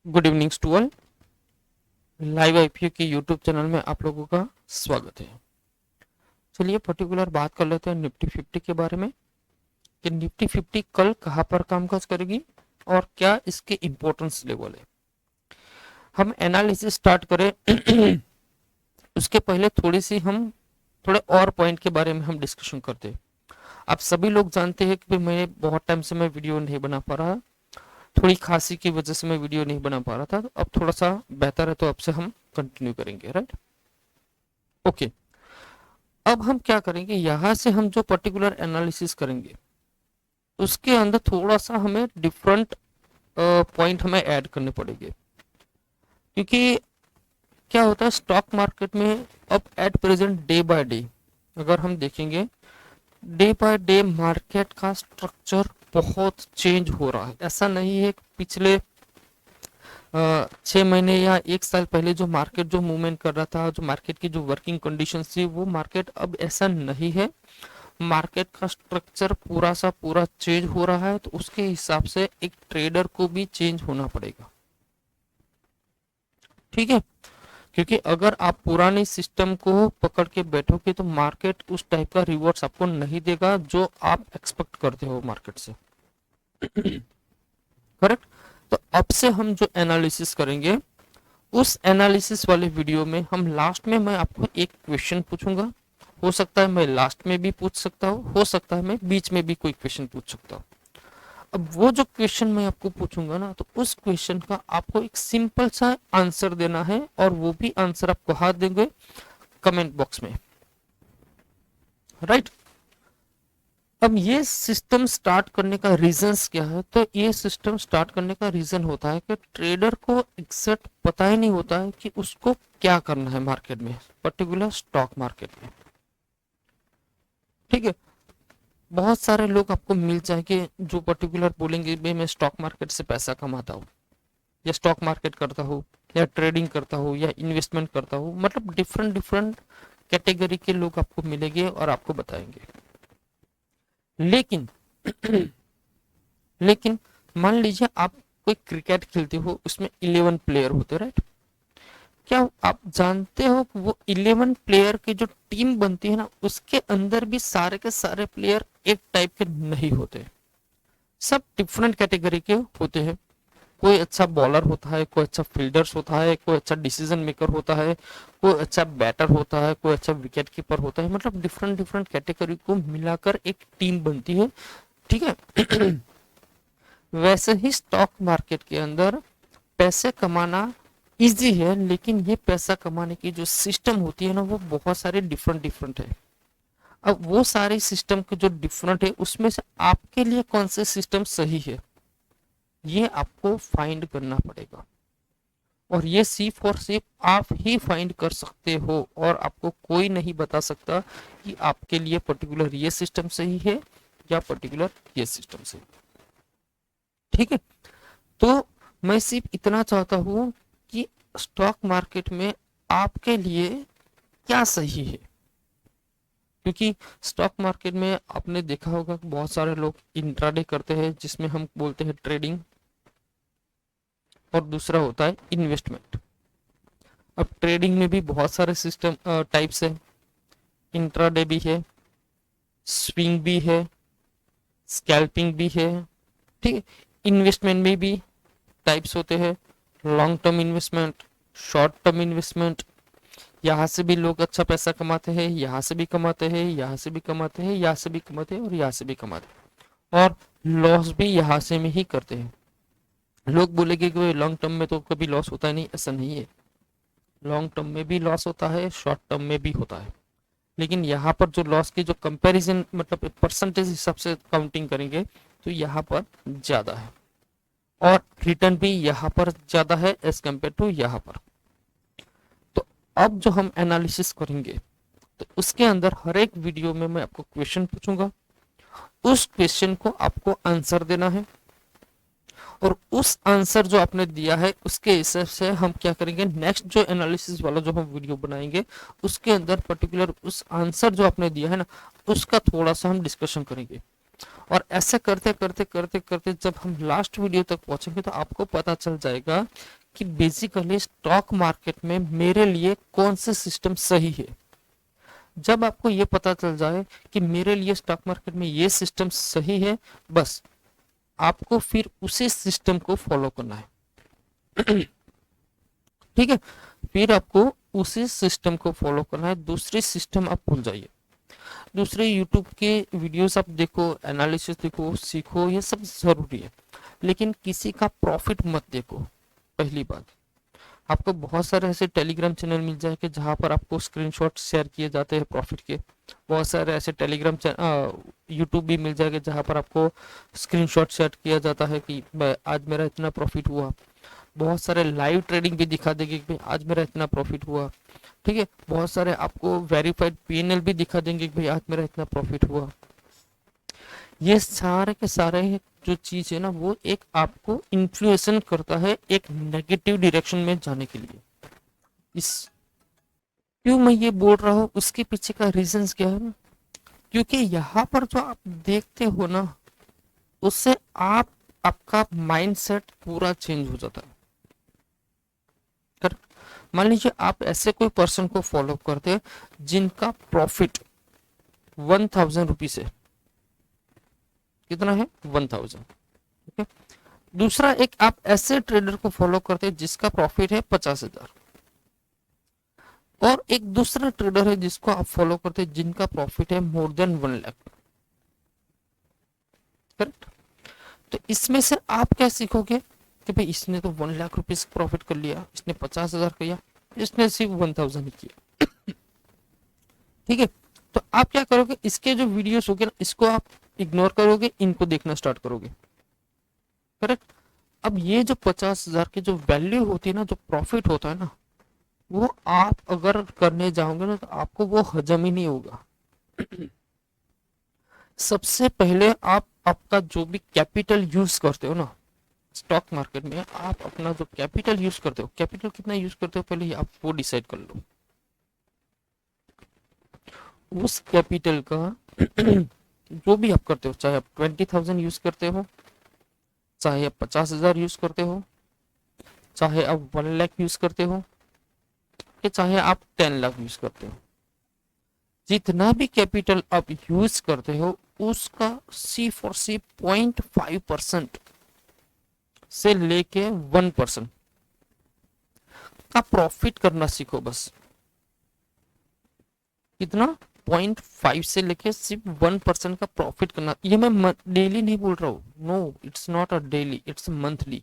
Good evenings to all. Live IPO के YouTube channel में आप लोगों का स्वागत है। चलिए पर्टिकुलर बात कर लेते हैं निफ्टी 50 के बारे में कि निफ्टी 50 कल कहाँ पर कामकाज करेगी और क्या इसके इम्पोर्टेंस लेवल है। हम एनालिसिस स्टार्ट करें उसके पहले थोड़े और पॉइंट के बारे में हम डिस्कशन करते हैं। आप सभी लोग जानते हैं कि मैं बहुत टाइम से मैं वीडियो नहीं बना पा रहा, थोड़ी खांसी की वजह से मैं वीडियो नहीं बना पा रहा था। तो अब थोड़ा सा बेहतर है तो अब से हम कंटिन्यू करेंगे, राइट? ओके, अब हम क्या करेंगे, यहां से हम जो पर्टिकुलर एनालिसिस करेंगे उसके अंदर थोड़ा सा हमें डिफरेंट पॉइंट हमें ऐड करने पड़ेंगे, क्योंकि क्या होता है स्टॉक मार्केट में अब at present day by day अगर हम देखेंगे, डे बाय डे मार्केट का स्ट्रक्चर बहुत चेंज हो रहा है। ऐसा नहीं है कि पिछले 6 महीने या 1 साल पहले जो मार्केट जो मूवमेंट कर रहा था, जो मार्केट की जो वर्किंग कंडीशन थी, वो मार्केट अब ऐसा नहीं है। मार्केट का स्ट्रक्चर पूरा सा पूरा चेंज हो रहा है, तो उसके हिसाब से एक ट्रेडर को भी चेंज होना पड़ेगा। ठीक है, क्योंकि अगर आप पुराने सिस्टम को पकड़ के बैठोगे तो मार्केट उस टाइप का रिवॉर्ड्स आपको नहीं देगा जो आप एक्सपेक्ट करते हो मार्केट से। करेक्ट। तो अब से हम जो एनालिसिस करेंगे उस एनालिसिस वाले वीडियो में हम लास्ट में मैं आपको एक क्वेश्चन पूछूंगा। हो सकता है मैं लास्ट में भी पूछ सकता हूँ, हो सकता है मैं बीच में भी कोई क्वेश्चन पूछ सकता हूँ। अब वो जो क्वेश्चन मैं आपको पूछूंगा ना, तो उस क्वेश्चन का आपको एक सिंपल सा आंसर देना है, और वो भी आंसर आप कहाँ देंगे, कमेंट बॉक्स में, राइट? अब ये सिस्टम स्टार्ट करने का रीजंस क्या है? तो ये सिस्टम स्टार्ट करने का रीजन होता है कि ट्रेडर को एग्जैक्ट पता ही नहीं होता है कि उसको क्या करना है मार्केट में, पर्टिकुलर स्टॉक मार्केट में। ठीक है, बहुत सारे लोग आपको मिल जाएंगे जो पर्टिकुलर बोलेंगे भाई मैं स्टॉक मार्केट से पैसा कमाता हूँ, या स्टॉक मार्केट करता हूँ, या ट्रेडिंग करता हूँ, या इन्वेस्टमेंट करता हूँ। मतलब डिफरेंट डिफरेंट कैटेगरी के लोग आपको मिलेंगे और आपको बताएंगे। लेकिन लेकिन मान लीजिए आप कोई क्रिकेट खेलते हो, उसमें 11 प्लेयर होते, राइट? क्या आप जानते हो कि वो 11 प्लेयर की जो टीम बनती है ना, उसके अंदर भी सारे के सारे प्लेयर एक टाइप के नहीं होते, सब डिफरेंट कैटेगरी के होते हैं। कोई अच्छा बॉलर होता है, कोई अच्छा फील्डर्स होता है, कोई अच्छा डिसीजन मेकर होता है, कोई अच्छा बैटर होता है, कोई अच्छा विकेट कीपर होता है। मतलब डिफरेंट डिफरेंट कैटेगरी को मिलाकर एक टीम बनती है। ठीक है। वैसे ही स्टॉक मार्केट के अंदर पैसे कमाना इजी है, लेकिन ये पैसा कमाने की जो सिस्टम होती है ना, वो बहुत सारे डिफरेंट डिफरेंट है। अब वो सारे सिस्टम के जो डिफरेंट है, उसमें से आपके लिए कौन से सिस्टम सही है, ये आपको फाइंड करना पड़ेगा। और ये सिर्फ और सिर्फ आप ही फाइंड कर सकते हो, और आपको कोई नहीं बता सकता कि आपके लिए पर्टिकुलर ये सिस्टम सही है या पर्टिकुलर ये सिस्टम सही। ठीक है, तो मैं सिर्फ इतना चाहता हूं कि स्टॉक मार्केट में आपके लिए क्या सही है। क्योंकि स्टॉक मार्केट में आपने देखा होगा कि बहुत सारे लोग इंट्राडे करते हैं, जिसमें हम बोलते हैं ट्रेडिंग, और दूसरा होता है इन्वेस्टमेंट। अब ट्रेडिंग में भी बहुत सारे सिस्टम टाइप्स है, इंट्राडे भी है, स्विंग भी है, स्कैल्पिंग भी है। ठीक है, इन्वेस्टमेंट में भी टाइप्स होते हैं, long term investment, short term investment. यहाँ से भी लोग अच्छा पैसा कमाते हैं, यहाँ से भी कमाते हैं, यहाँ से भी कमाते हैं, यहाँ से भी कमाते हैं, और यहाँ से भी कमाते हैं, और लॉस भी यहाँ से में ही करते हैं। लोग बोलेंगे कि लॉन्ग टर्म में तो कभी लॉस होता ही नहीं, ऐसा नहीं है। लॉन्ग टर्म में भी लॉस होता है, शॉर्ट टर्म में भी होता है। लेकिन यहाँ पर जो लॉस की जो कंपैरिजन मतलब परसेंटेज हिसाब से काउंटिंग करेंगे, तो यहाँ पर ज्यादा है, और रिटर्न भी यहाँ पर ज्यादा है एज कम्पेयर टू यहाँ पर। तो अब जो हम एनालिसिस करेंगे, तो उसके अंदर हर एक वीडियो में मैं आपको क्वेश्चन पूछूंगा, उस क्वेश्चन को आपको आंसर देना है, और उस आंसर जो आपने दिया है उसके हिसाब से हम क्या करेंगे, नेक्स्ट जो एनालिसिस वाला जो हम वीडियो बनाएंगे उसके अंदर पर्टिकुलर उस आंसर जो आपने दिया है ना, उसका थोड़ा सा हम डिस्कशन करेंगे। और ऐसे करते करते करते करते जब हम लास्ट वीडियो तक पहुंचेंगे तो आपको पता चल जाएगा कि बेसिकली स्टॉक मार्केट में मेरे लिए कौन सा सिस्टम सही है। जब आपको ये पता चल जाए कि मेरे लिए स्टॉक मार्केट में ये सिस्टम सही है, बस आपको फिर उसी सिस्टम को फॉलो करना है। ठीक है, फिर आपको उसी सिस्टम को फॉलो करना है, दूसरी सिस्टम आप भूल जाइए। दूसरे यूट्यूब के वीडियोस आप देखो, एनालिसिस देखो, सीखो, ये सब जरूरी है, लेकिन किसी का प्रॉफिट मत देखो। पहली बात, आपको बहुत सारे ऐसे टेलीग्राम चैनल मिल जाएंगे जहां पर आपको स्क्रीनशॉट शेयर किए जाते हैं प्रॉफिट के। बहुत सारे ऐसे टेलीग्राम यूट्यूब भी मिल जाएंगे जहां पर आपको स्क्रीनशॉट शेयर किया जाता है कि आज मेरा इतना प्रॉफिट हुआ। बहुत सारे लाइव ट्रेडिंग भी दिखा देंगे कि भाई आज मेरा इतना प्रॉफिट हुआ। ठीक है, बहुत सारे आपको वेरीफाइड पीएनएल भी दिखा देंगे कि भाई आज मेरा इतना प्रॉफिट हुआ। ये सारे के सारे जो चीज है ना, वो एक आपको इन्फ्लुएंस करता है एक नेगेटिव डायरेक्शन में जाने के लिए। इस क्यों मैं ये बोल रहा हूँ, उसके पीछे का रीजन क्या है ना, क्योंकि यहाँ पर जो आप देखते हो ना, उससे आपका माइंडसेट पूरा चेंज हो जाता है। मान लीजिए आप ऐसे कोई पर्सन को फॉलो करते हैं जिनका प्रॉफिट 1000 रुपीज है। कितना है? 1000। ठीक है, दूसरा एक आप ऐसे ट्रेडर को फॉलो करते हैं जिसका प्रॉफिट है 50,000, और एक दूसरा ट्रेडर है जिसको आप फॉलो करते हैं जिनका प्रॉफिट है मोर देन 1 लाख। करेक्ट? तो इसमें से आप क्या सीखोगे कि भाई इसने तो 1 लाख रुपीज प्रॉफिट कर लिया, इसने 50,000 किया, इसने सिर्फ 1000 ही किया। ठीक है, तो आप क्या करोगे, इसके जो वीडियोस होंगे ना, इसको आप इग्नोर करोगे, इनको देखना स्टार्ट करोगे। करेक्ट? अब ये जो 50,000 की जो वैल्यू होती है ना, जो प्रॉफिट होता है ना, वो आप अगर करने जाओगे ना तो आपको वो हजम ही नहीं होगा। सबसे पहले आप आपका जो भी कैपिटल यूज करते हो ना स्टॉक मार्केट में, आप अपना जो कैपिटल यूज करते हो, कैपिटल कितना यूज करते हो पहले आप वो डिसाइड कर लो। उस कैपिटल का जो भी आप करते हो, चाहे आप 20,000 यूज करते हो, चाहे आप 50,000 यूज करते हो, चाहे आप 1 लाख यूज करते हो, कि चाहे आप 10 लाख यूज करते हो, जितना भी कैपिटल आप यूज करते हो उसका C4C 0.5% से लेके 1% का प्रॉफिट करना सीखो बस। कितना? 0.5 से लेके सिर्फ 1% का प्रॉफिट करना। ये मैं डेली नहीं बोल रहा हूँ, no it's not a daily, it's monthly.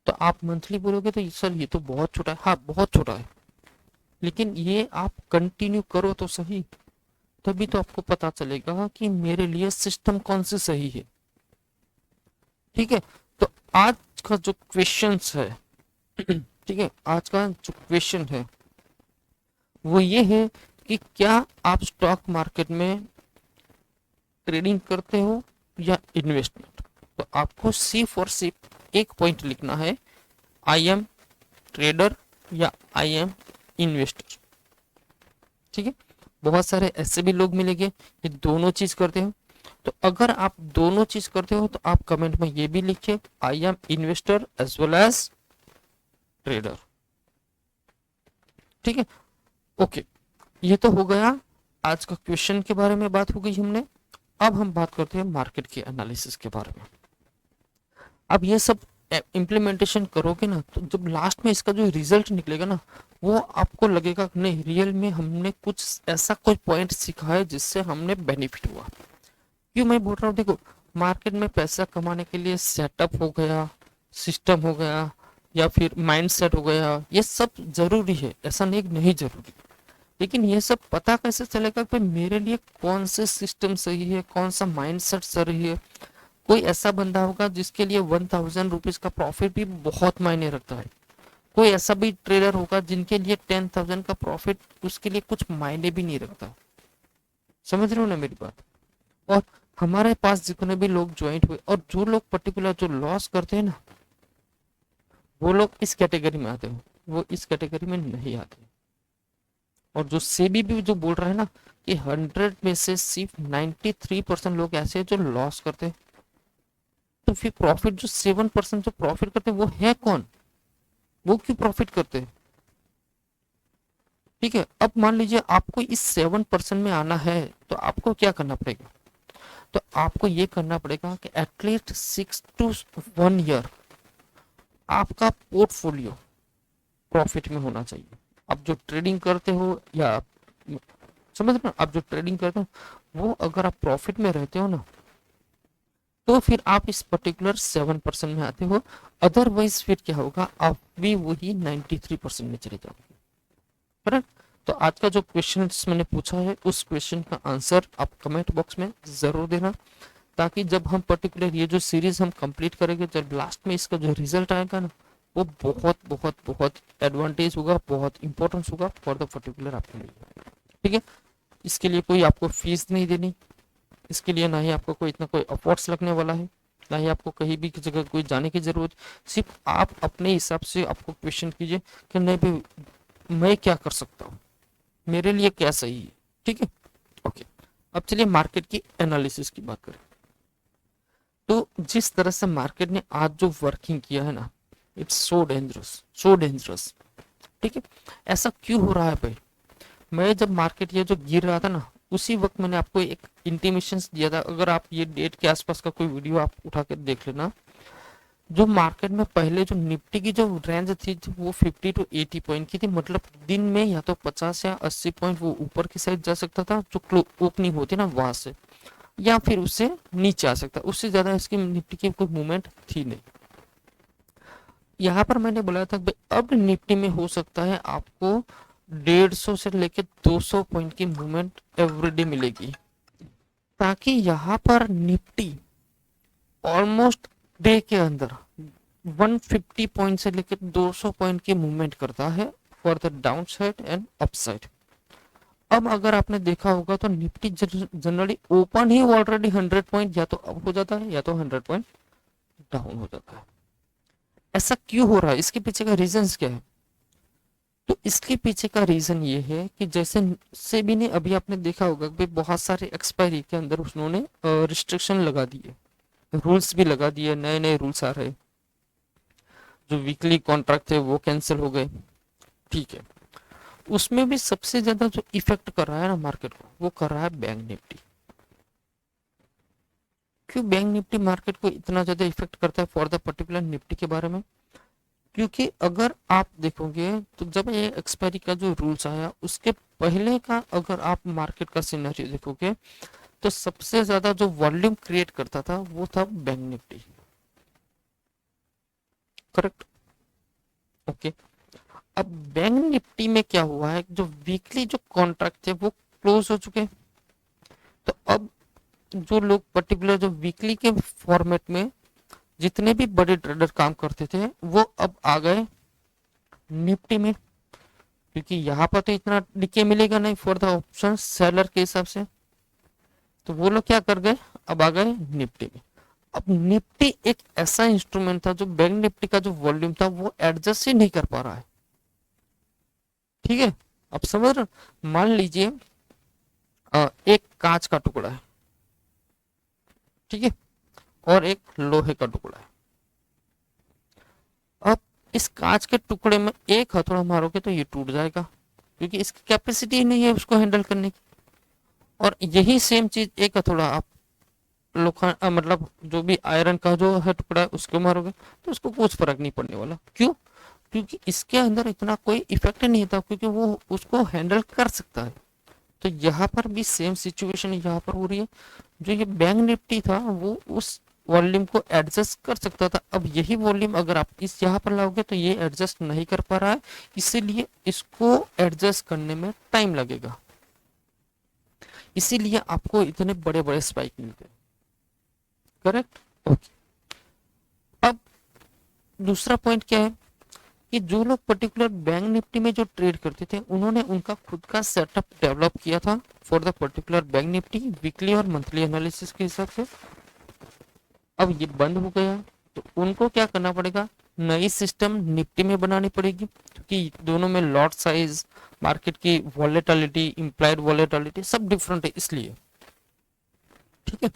तो आप मंथली बोलोगे तो सर ये तो बहुत छोटा है। हाँ बहुत छोटा है, लेकिन ये आप कंटिन्यू करो तो सही, तभी तो आपको पता चलेगा कि मेरे लिए सिस्टम कौन सी सही है। ठीक है, तो आज का जो क्वेश्चन है ठीक है, आज का जो क्वेश्चन है वो ये है कि क्या आप स्टॉक मार्केट में ट्रेडिंग करते हो या इन्वेस्टमेंट। तो आपको C4C एक पॉइंट लिखना है, आई एम ट्रेडर या आई एम इन्वेस्टर। ठीक है, बहुत सारे ऐसे भी लोग मिलेंगे कि दोनों चीज करते हो। तो अगर आप दोनों चीज करते हो तो आप कमेंट में ये भी लिखिए, I am investor as well as trader. ठीक है, ओके, ये तो हो गया आज का क्वेश्चन के बारे में बात हो गई हमने। अब हम बात करते हैं मार्केट के एनालिसिस के बारे में। अब ये सब इम्प्लीमेंटेशन करोगे ना, तो जब लास्ट में इसका जो रिजल्ट निकलेगा ना, वो आपको लगेगा नहीं रियल में हमने कुछ ऐसा कोई पॉइंट सीखा है जिससे हमने बेनिफिट हुआ। क्यों मैं बोल रहा हूँ, देखो मार्केट में पैसा कमाने के लिए सेटअप हो गया, सिस्टम हो गया, या फिर माइंड सेट हो गया, ये सब जरूरी है, ऐसा नहीं जरूरी। लेकिन ये सब पता कैसे चलेगा कि मेरे लिए कौन से सिस्टम सही है, कौन सा माइंड सेट सही है। कोई ऐसा बंदा होगा जिसके लिए 1000 रुपीज का प्रॉफिट भी बहुत मायने रखता है, कोई ऐसा भी ट्रेडर होगा जिनके लिए 10,000 का प्रॉफिट उसके लिए कुछ मायने भी नहीं रखता। समझ रहे हो ना मेरी बात। और हमारे पास जितने भी लोग ज्वाइंट हुए और जो लोग पर्टिकुलर जो लॉस करते हैं ना, वो लोग इस कैटेगरी में आते हो, वो इस कैटेगरी में नहीं आते। और जो सेबी भी जो बोल रहा है ना कि 100 में से सिर्फ 93% लोग ऐसे हैं जो लॉस करते हैं, तो फिर प्रॉफिट जो 7% जो प्रॉफिट करते हैं वो है कौन, वो क्यों प्रॉफिट करते हैं? ठीक है, अब मान लीजिए आपको इस 7% में आना है तो आपको क्या करना पड़ेगा, तो आपको ये करना पड़ेगा कि एटलीस्ट 6 to 1 year आपका पोर्टफोलियो प्रॉफिट में होना चाहिए। आप जो ट्रेडिंग करते हो या समझ रहे हो, आप जो ट्रेडिंग करते हो वो अगर आप प्रॉफिट में रहते हो ना, तो फिर आप इस पर्टिकुलर 7% में आते हो। अदरवाइज फिर क्या होगा, आप भी वही 93% में चले जाओगे। करेक्ट। तो आज का जो क्वेश्चन मैंने पूछा है उस क्वेश्चन का आंसर आप कमेंट बॉक्स में जरूर देना, ताकि जब हम पर्टिकुलर ये जो सीरीज हम कंप्लीट करेंगे, जब लास्ट में इसका जो रिजल्ट आएगा ना, वो बहुत बहुत बहुत एडवांटेज होगा, बहुत इंपॉर्टेंस होगा फॉर द पर्टिकुलर आपके लिए। ठीक है, इसके लिए कोई आपको फीस नहीं देनी, इसके लिए ना ही आपको कोई इतना कोई एफर्ट्स लगने वाला है, ना ही आपको कहीं भी जगह कोई जाने की जरूरत। सिर्फ आप अपने हिसाब से आपको क्वेश्चन कीजिए कि नहीं भाई मैं क्या कर सकता हूँ, मेरे लिए क्या सही है। ठीक है, ओके। अब चलिए मार्केट की एनालिसिस की बात करें। तो जिस तरह से मार्केट ने आज जो वर्किंग किया है ना, it's so dangerous, so dangerous. ठीक है, ऐसा क्यों हो रहा है भाई? मैं जब मार्केट ये जो गिर रहा था ना, उसी वक्त मैंने आपको एक इंटीमेशन दिया था, अगर आप ये डेट के आसपास का कोई वीडियो आप उठा कर देख लेना, जो मार्केट में पहले जो निफ्टी की जो रेंज थी वो 50 to 80 पॉइंट की थी, मतलब दिन में या तो 50 या 80 पॉइंट वो ऊपर की साइड जा सकता था जो ओपनिंग होती ना वहां से, या फिर उससे नीचे आ सकता, उससे ज्यादा इसकी निफ्टी की कोई मूवमेंट थी नहीं। यहाँ पर मैंने बोला था भाई अब निफ्टी में हो सकता है आपको 150 से लेकर 200 पॉइंट की मूवमेंट एवरीडे मिलेगी, ताकि यहाँ पर निफ्टी ऑलमोस्ट डे के अंदर 150 पॉइंट से लेकर 200 पॉइंट की मूवमेंट करता है for the down side and upside. अब अगर आपने देखा होगा तो निफ्टी जनरली ओपन ही ऑलरेडी 100 पॉइंट या तो अप हो जाता है या तो 100 पॉइंट डाउन हो जाता है। ऐसा क्यों हो रहा है, इसके पीछे का रीजन क्या है? तो इसके पीछे का रीजन ये है कि जैसे सेबी ने अभी आपने देखा होगा कि बहुत सारे एक्सपायरी के अंदर उन्होंने रिस्ट्रिक्शन लगा दिए, रूल्स भी लगा दिए, नए नए रूल्स आ रहे, जो वीकली कॉन्ट्रैक्ट थे वो कैंसिल हो गए। ठीक है, उसमें भी सबसे ज्यादा जो इफेक्ट कर रहा है ना मार्केट को, वो कर रहा है बैंक निफ्टी। क्यों बैंक निफ्टी मार्केट को इतना ज्यादा इफेक्ट करता है फॉर द पर्टिकुलर निफ्टी के बारे में? क्योंकि अगर आप देखोगे तो जब ये एक्सपायरी का जो रूल्स आया उसके पहले का अगर आप मार्केट का सिनेरियो देखोगे, तो सबसे ज्यादा जो वॉल्यूम क्रिएट करता था वो था बैंक निफ्टी। Correct, okay. अब बैंक निफ्टी में क्या हुआ है, जो वीकली जो कॉन्ट्रैक्ट थे वो क्लोज हो चुके हैं, तो अब जो लोग पर्टिकुलर जो वीकली के फॉर्मेट में जितने भी बड़े ट्रेडर काम करते थे वो अब आ गए निफ्टी में, क्योंकि यहाँ पर तो इतना डीके मिलेगा नहीं फॉर द ऑप्शन सेलर के हिसाब से, तो वो लोग क्या कर गए, अब आ गए निफ्टी में। अब निफ्टी एक ऐसा इंस्ट्रूमेंट था जो बैंक निफ्टी का जो वॉल्यूम था वो एडजस्ट ही नहीं कर पा रहा है। ठीक है, अब समझ रहे हो? मान लीजिए एक कांच का टुकड़ा है, ठीक है, और एक लोहे का टुकड़ा है। अब इस कांच के टुकड़े में एक हथौड़ा मारोगे तो ये टूट जाएगा, क्योंकि इसकी कैपेसिटी नहीं है उसको हैंडल करने की। और यही सेम चीज एक हथौड़ा आप लोखंड मतलब जो भी आयरन का जो है टुकड़ा है उसको मारोगे तो उसको कुछ फर्क नहीं पड़ने वाला। क्यों? क्योंकि इसके अंदर इतना कोई इफेक्ट नहीं था, क्योंकि वो उसको हैंडल कर सकता है। तो यहाँ पर भी सेम सिचुएशन यहाँ पर हो रही है। जो ये बैंक निफ्टी था वो उस वॉल्यूम को एडजस्ट कर सकता था, अब यही वॉल्यूम अगर आप इस यहाँ पर लाओगे तो ये एडजस्ट नहीं कर पा रहा है, इसीलिए इसको एडजस्ट करने में टाइम लगेगा, इसीलिए आपको इतने बड़े बड़े स्पाइक मिलते हैं। Correct, okay. अब दूसरा पॉइंट क्या है कि जो लोग पर्टिकुलर बैंक निफ्टी में जो ट्रेड करते थे उन्होंने उनका खुद का सेटअप डेवलप किया था for the particular bank Nifty weekly और मंथली एनालिसिस के हिसाब से। अब ये बंद हो गया तो उनको क्या करना पड़ेगा, नई सिस्टम निफ्टी में बनानी पड़ेगी, क्योंकि दोनों में लॉट साइज मार्केट की वॉलेटिलिटी, इम्प्लाइड वॉलेटिलिटी सब डिफरेंट है इसलिए, ठीक है।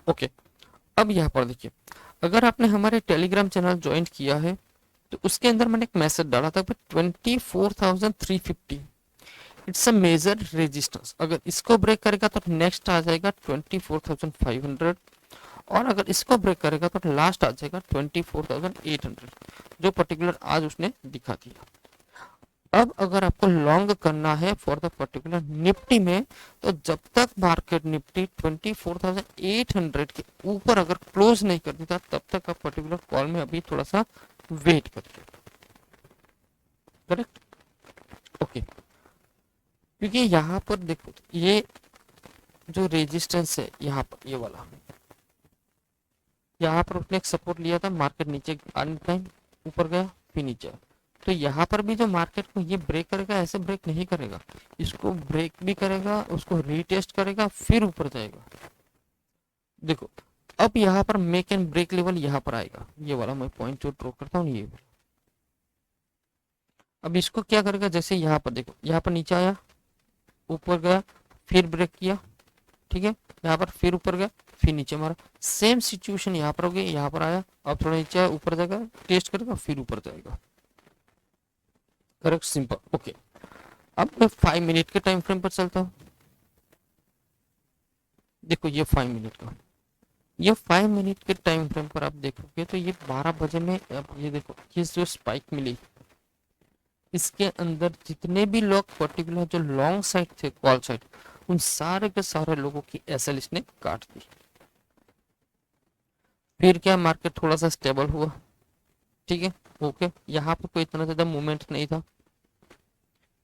ओके, अब यहाँ पर देखिए, अगर आपने हमारे टेलीग्राम चैनल ज्वाइन किया है तो उसके अंदर मैंने एक मैसेज डाला था 24,350, इट्स अ मेजर रेजिस्टेंस, अगर इसको ब्रेक करेगा तो नेक्स्ट आ जाएगा 24,500, और अगर इसको ब्रेक करेगा तो लास्ट आ जाएगा 24,800, जो पर्टिकुलर आज उसने दिखा दिया। अब अगर आपको लॉन्ग करना है फॉर द पर्टिकुलर निफ्टी में, तो जब तक मार्केट निफ्टी 24,800 के ऊपर अगर क्लोज नहीं कर देता तब तक आप पर्टिकुलर कॉल में अभी थोड़ा सा वेट करिए, करेक्ट। ओके, क्योंकि यहाँ पर देखो ये जो रेजिस्टेंस है यहाँ पर, ये वाला, यहाँ पर उसने एक सपोर्ट लिया था, मार्केट नीचे आने टाइम ऊपर गया फिर नीचे, तो यहाँ पर भी जो मार्केट को ये ब्रेक करेगा, ऐसे ब्रेक नहीं करेगा, इसको ब्रेक भी करेगा, उसको रीटेस्ट करेगा, फिर ऊपर जाएगा। देखो अब यहाँ पर मेक एंड ब्रेक लेवल यहाँ पर आएगा, ये वाला मैं पॉइंट जो ड्रॉ करता हूँ ये। अब इसको क्या करेगा, जैसे यहाँ पर देखो, यहाँ पर नीचे आया, ऊपर गया, फिर ब्रेक किया, ठीक है, यहाँ पर फिर ऊपर गया, फिर नीचे मारा, सेम सिचुएशन यहाँ पर हो गई, यहाँ पर आया, अब थोड़ा नीचे आया, ऊपर जाएगा, टेस्ट करेगा, फिर ऊपर जाएगा, करेक्ट, सिंपल। ओके, अब मैं 5 मिनट के टाइम फ्रेम पर चलता हूँ। देखो ये 5 मिनट का, ये 5 मिनट के टाइम फ्रेम पर आप देखोगे तो ये 12 बजे में, अब ये देखो ये जो स्पाइक मिली, इसके अंदर जितने भी लोग पर्टिकुलर जो लॉन्ग साइड थे, कॉल साइड, उन सारे के सारे लोगों की एसएल इसने काट दी। फिर क्या, मार्केट थोड़ा सा स्टेबल हुआ, ठीक है, ओके, यहाँ पर कोई इतना ज्यादा मूवमेंट नहीं था।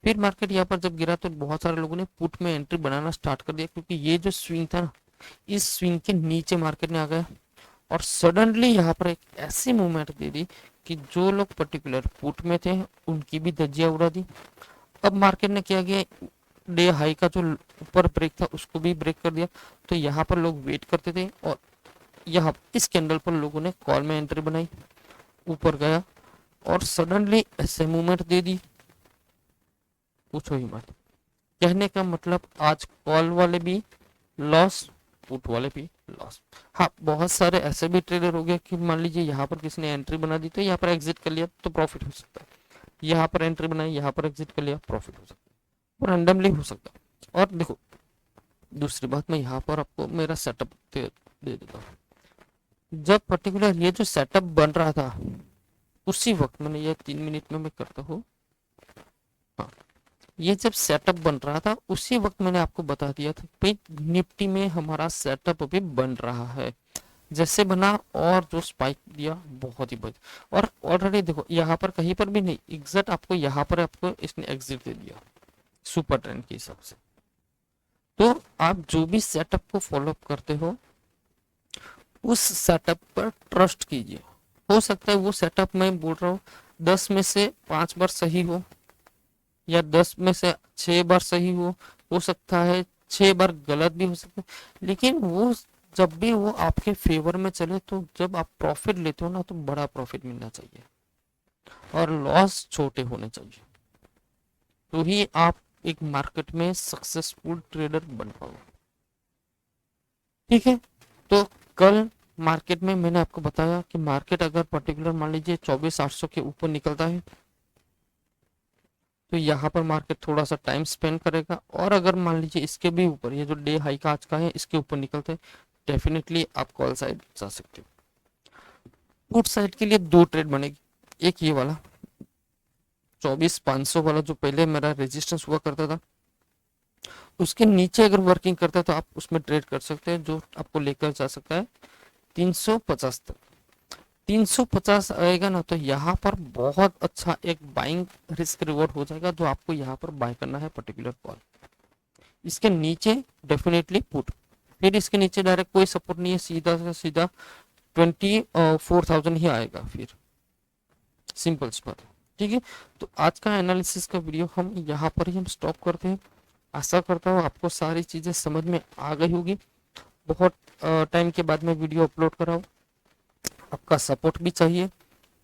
फिर मार्केट यहाँ पर जब गिरा तो बहुत सारे लोगों ने पुट में एंट्री बनाना स्टार्ट कर दिया, क्योंकि ये जो स्विंग था ना, इस स्विंग के नीचे मार्केट ने आ गया, और सडनली यहाँ पर एक ऐसी मूवमेंट दे दी कि जो लोग पर्टिकुलर पुट में थे उनकी भी धज्जियां उड़ा दी। अब मार्केट ने क्या किया, डे हाई का जो ऊपर ब्रेक था उसको भी ब्रेक कर दिया, तो यहाँ पर लोग वेट करते थे, और यहाँ इस कैंडल पर लोगों ने कॉल में एंट्री बनाई, ऊपर गया और सडनली ऐसे मूवमेंट दे दी, पूछो ही मत। कहने का मतलब आज कॉल वाले भी लॉस, पुट वाले भी लॉस। हाँ, बहुत सारे ऐसे भी ट्रेडर हो गए कि मान लीजिए यहाँ पर किसी ने एंट्री बना दी तो यहाँ पर एग्जिट कर लिया तो प्रॉफिट हो सकता है, यहाँ पर एंट्री बनाई, यहाँ पर एग्जिट कर लिया, प्रॉफिट हो सकता है, और रैंडमली हो सकता है। और देखो दूसरी बात, मैं यहाँ पर आपको मेरा सेटअप दे देता हूँ। जब पर्टिकुलर ये जो सेटअप बन रहा था उसी वक्त मैंने, ये 3 मिनट में मैं करता हूँ, हाँ, ये जब सेटअप बन रहा था उसी वक्त मैंने आपको बता दिया था भाई निफ्टी में हमारा सेटअप अभी बन रहा है, जैसे बना और जो स्पाइक दिया बहुत ही बढ़िया। और ऑलरेडी देखो यहाँ पर कहीं पर भी नहीं, एग्जैक्ट आपको यहाँ पर आपको इसने एग्जिट दे दिया सुपर ट्रेंड के हिसाब से। तो आप जो भी सेटअप को फॉलो करते हो उस सेटअप पर ट्रस्ट कीजिए। हो सकता है वो सेटअप मैं बोल रहा हूँ 10 में से 5 बार सही हो, या 10 में से 6 बार सही हो सकता है 6 बार गलत भी हो सकता है, लेकिन वो जब भी वो आपके फेवर में चले तो जब आप प्रॉफिट लेते हो ना तो बड़ा प्रॉफिट मिलना चाहिए और लॉस छोटे होने चाहिए, तो ही आप एक मार्केट में सक्सेसफुल ट्रेडर बन पाओ। ठीक है, तो कल मार्केट में मैंने आपको बताया कि मार्केट अगर पर्टिकुलर मान लीजिए 24,800 के ऊपर निकलता है तो यहाँ पर मार्केट थोड़ा सा टाइम स्पेंड करेगा, और अगर मान लीजिए इसके भी ऊपर, ये जो डे हाई का आज का है इसके ऊपर निकलते हैं, डेफिनेटली आप कॉल साइड जा सकते हो। पुट साइड के लिए 2 ट्रेड बनेगी, एक ये वाला 24,500 वाला जो पहले मेरा रेजिस्टेंस हुआ करता था उसके नीचे अगर वर्किंग करता है तो आप उसमें ट्रेड कर सकते हैं, जो आपको लेकर जा सकता है 350 तक। 350 आएगा ना तो यहाँ पर बहुत अच्छा एक बाइंग रिस्क रिवॉर्ड हो जाएगा, जो आपको यहाँ पर बाय करना है पर्टिकुलर कॉल। इसके नीचे डेफिनेटली पुट, फिर इसके नीचे डायरेक्ट कोई सपोर्ट नहीं है, सीधा से सीधा 24,000 ही आएगा, फिर सिंपल सी बात है। ठीक है, तो आज का एनालिसिस का वीडियो हम यहाँ पर ही हम स्टॉप करते हैं। आशा करता हूँ आपको सारी चीजें समझ में आ गई होगी। बहुत टाइम के बाद मैं वीडियो अपलोड कर रहा हूँ, आपका सपोर्ट भी चाहिए।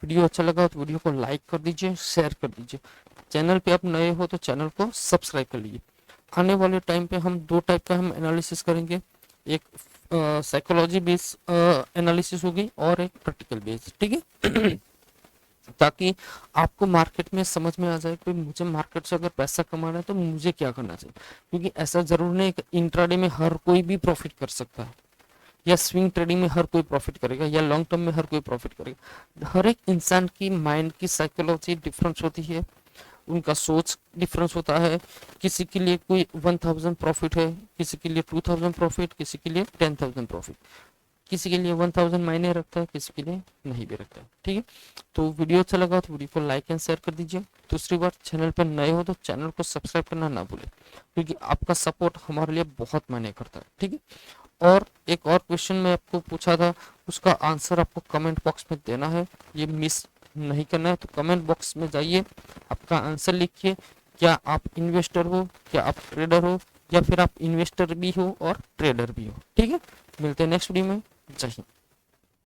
वीडियो अच्छा लगा तो वीडियो को लाइक कर दीजिए, शेयर कर दीजिए। चैनल पे आप नए हो तो चैनल को सब्सक्राइब कर लीजिए। आने वाले टाइम पे हम दो टाइप का हम एनालिसिस करेंगे, एक साइकोलॉजी बेस्ड एनालिसिस होगी और एक प्रैक्टिकल बेस्ड, ठीक है। ताकि आपको मार्केट में समझ में आ जाए कि मुझे मार्केट से अगर पैसा कमाना है तो मुझे क्या करना चाहिए। क्योंकि ऐसा जरूर नहीं कि इंट्राडे में हर कोई भी प्रॉफिट कर सकता है, या स्विंग ट्रेडिंग में हर कोई प्रॉफिट करेगा, या लॉन्ग टर्म में हर कोई प्रॉफिट करेगा। हर एक इंसान की माइंड की साइकोलॉजी डिफरेंस होती है, उनका सोच डिफरेंस होता है। किसी के लिए कोई 1000 प्रॉफिट है, किसी के लिए 2000 प्रॉफिट, किसी के लिए 10,000 प्रॉफिट, किसी के लिए 1000 मायने रखता है, किसी के लिए नहीं भी रखता है, ठीक है। तो वीडियो अच्छा लगा तो वीडियो को लाइक एंड शेयर कर दीजिए। दूसरी बार चैनल पर नए हो तो चैनल को सब्सक्राइब करना ना भूलें, क्योंकि आपका सपोर्ट हमारे लिए बहुत मायने करता है, ठीक है। और एक और क्वेश्चन मैं आपको पूछा था, उसका आंसर आपको कमेंट बॉक्स में देना है, ये मिस नहीं करना है। तो कमेंट बॉक्स में जाइए, आपका आंसर लिखिए। क्या आप इन्वेस्टर हो, क्या आप ट्रेडर हो, या फिर आप इन्वेस्टर भी हो और ट्रेडर भी हो, ठीक है। मिलते हैं नेक्स्ट वीडियो में। जय हिंद।